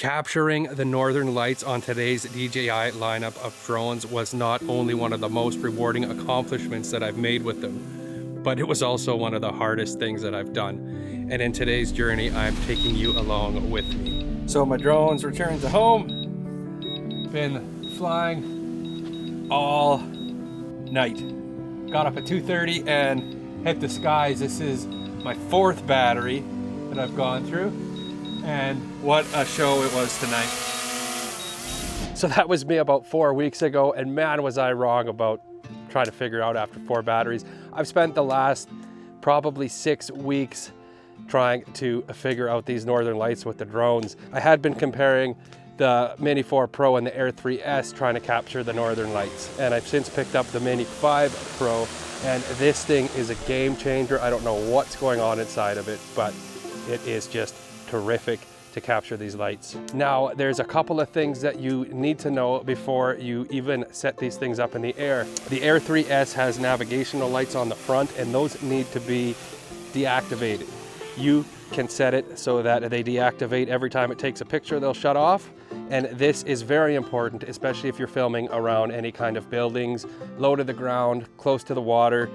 Capturing the northern lights on today's DJI lineup of drones was not only one of the most rewarding accomplishments that I've made with them, but it was also one of the hardest things that I've done. And in today's journey, I'm taking you along with me. So my drone's returned to home. Been flying all night. Got up at 2:30 and hit the skies. This is my 4th battery that I've gone through. And what a show it was tonight. So that was me about 4 weeks ago, and man, was I wrong about trying to figure out after 4 batteries. I've spent the last probably 6 weeks trying to figure out these northern lights with the drones. I had been comparing the Mini 4 Pro and the Air 3S trying to capture the northern lights, and I've since picked up the Mini 5 Pro, and this thing is a game changer. I don't know what's going on inside of it, but it is just terrific to capture these lights. Now, there's a couple of things that you need to know before you even set these things up in the air. The Air 3S has navigational lights on the front, and those need to be deactivated. You can set it so that they deactivate every time it takes a picture, they'll shut off. And this is very important, especially if you're filming around any kind of buildings, low to the ground, close to the water,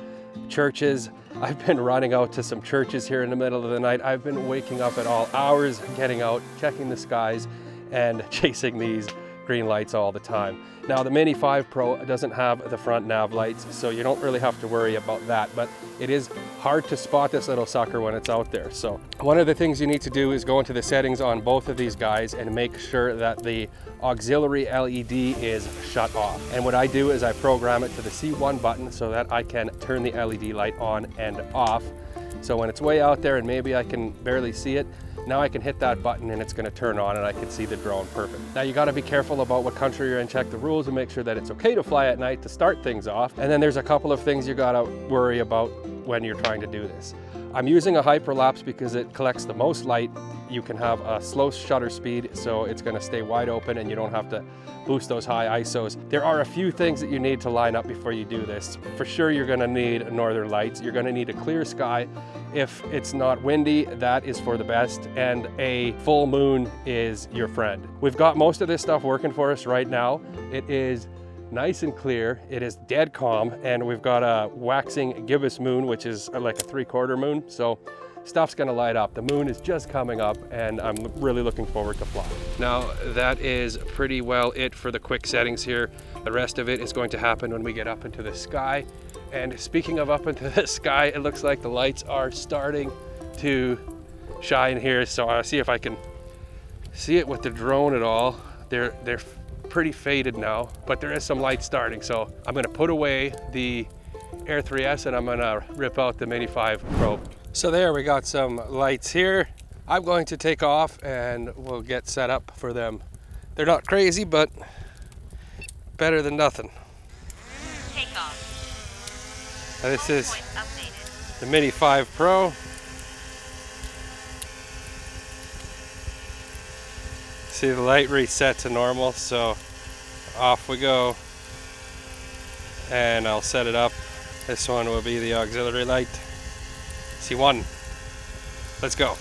churches. I've been running out to some churches here in the middle of the night. I've been waking up at all hours, getting out, checking the skies, and chasing these green lights all the time. Now, the Mini 5 Pro doesn't have the front nav lights, so you don't really have to worry about that, but it is hard to spot this little sucker when it's out there. So one of the things you need to do is go into the settings on both of these guys and make sure that the auxiliary LED is shut off. And what I do is I program it to the C1 button so that I can turn the LED light on and off. So when it's way out there and maybe I can barely see it, now I can hit that button and it's going to turn on and I can see the drone perfect. Now you got to be careful about what country you're in, check the rules and make sure that it's okay to fly at night to start things off. And then there's a couple of things you got to worry about when you're trying to do this. I'm using a hyperlapse because it collects the most light. You can have a slow shutter speed, so it's going to stay wide open and you don't have to boost those high ISOs. There are a few things that you need to line up before you do this. For sure, you're going to need northern lights. You're going to need a clear sky. If it's not windy, that is for the best, and a full moon is your friend. We've got most of this stuff working for us right now. It is nice and clear, it is dead calm, and we've got a waxing gibbous moon, which is like a 3/4 moon, so stuff's gonna light up. The moon is just coming up, and I'm really looking forward to flying. Now, that is pretty well it for the quick settings here. The rest of it is going to happen when we get up into the sky. And speaking of up into the sky, it looks like the lights are starting to shine here. So I'll see if I can see it with the drone at all. They're pretty faded now, but there is some light starting. So I'm gonna put away the Air 3S and I'm gonna rip out the Mini 5 Pro. So there, we got some lights here. I'm going to take off and we'll get set up for them. They're not crazy, but better than nothing. Take off. This is the Mini 5 Pro. See, the light reset to normal, so off we go. And I'll set it up. This one will be the auxiliary light. C1. Let's go.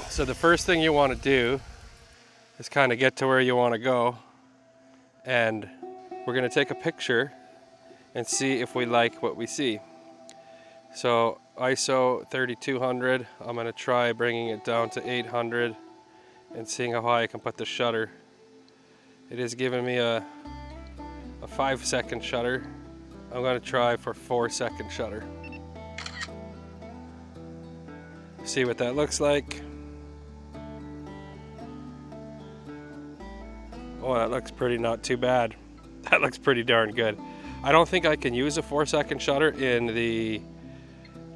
So the first thing you want to do is kind of get to where you want to go. And we're going to take a picture and see if we like what we see. So ISO 3200, I'm gonna try bringing it down to 800 and seeing how high I can put the shutter. It is giving me a 5-second shutter. I'm gonna try for 4-second shutter. See what that looks like. Oh, that looks pretty not too bad. That looks pretty darn good. I don't think I can use a 4-second shutter in the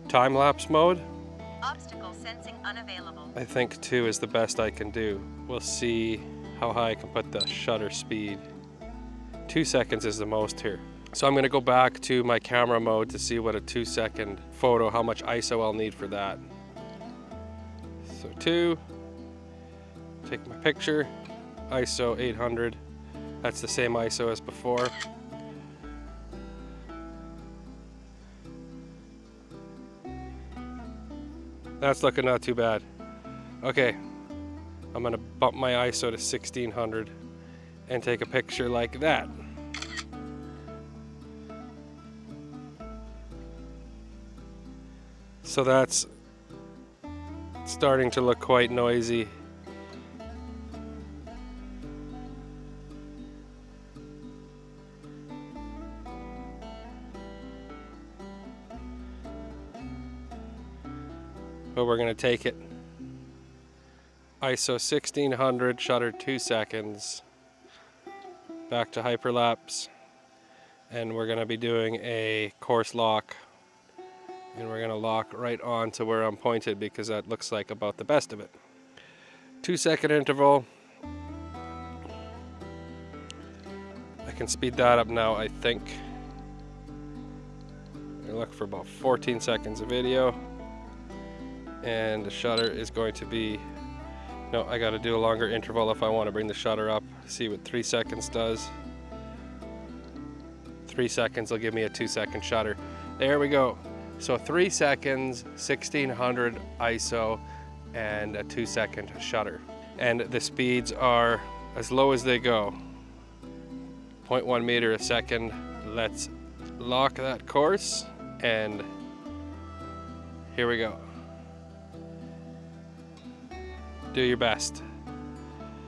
time-lapse mode. Obstacle sensing unavailable. I think 2 is the best I can do. We'll see how high I can put the shutter speed. 2 seconds is the most here. So I'm going to go back to my camera mode to see what a 2-second photo, how much ISO I'll need for that. So 2, take my picture, ISO 800. That's the same ISO as before. That's looking not too bad. Okay, I'm gonna bump my ISO to 1600 and take a picture like that. So that's starting to look quite noisy. But we're gonna take it. ISO 1600, shutter 2 seconds. Back to hyperlapse. And we're gonna be doing a course lock. And we're gonna lock right on to where I'm pointed because that looks like about the best of it. 2 second interval. I can speed that up now, I think. I look for about 14 seconds of video. And the shutter is going to be, no, I gotta do a longer interval if I want to bring the shutter up. See what 3 seconds does. 3 seconds will give me a 2 second shutter. There we go. So 3 seconds, 1600 ISO, and a 2 second shutter. And the speeds are as low as they go. 0.1 meter a second. Let's lock that course, and here we go. Do your best.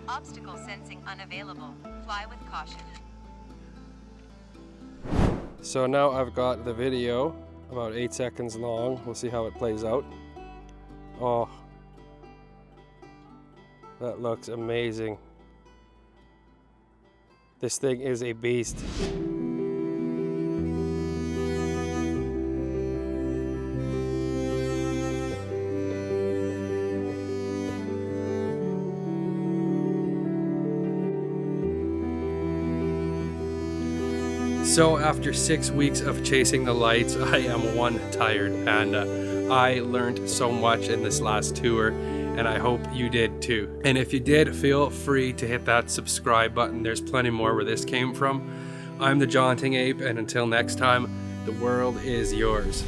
Obstacle sensing unavailable. Fly with caution. So now I've got the video, about 8 seconds long. We'll see how it plays out. Oh, that looks amazing. This thing is a beast. So after 6 weeks of chasing the lights, I am one tired panda. I learned so much in this last tour, and I hope you did too. And if you did, feel free to hit that subscribe button. There's plenty more where this came from. I'm the Jaunting Ape, and until next time, the world is yours.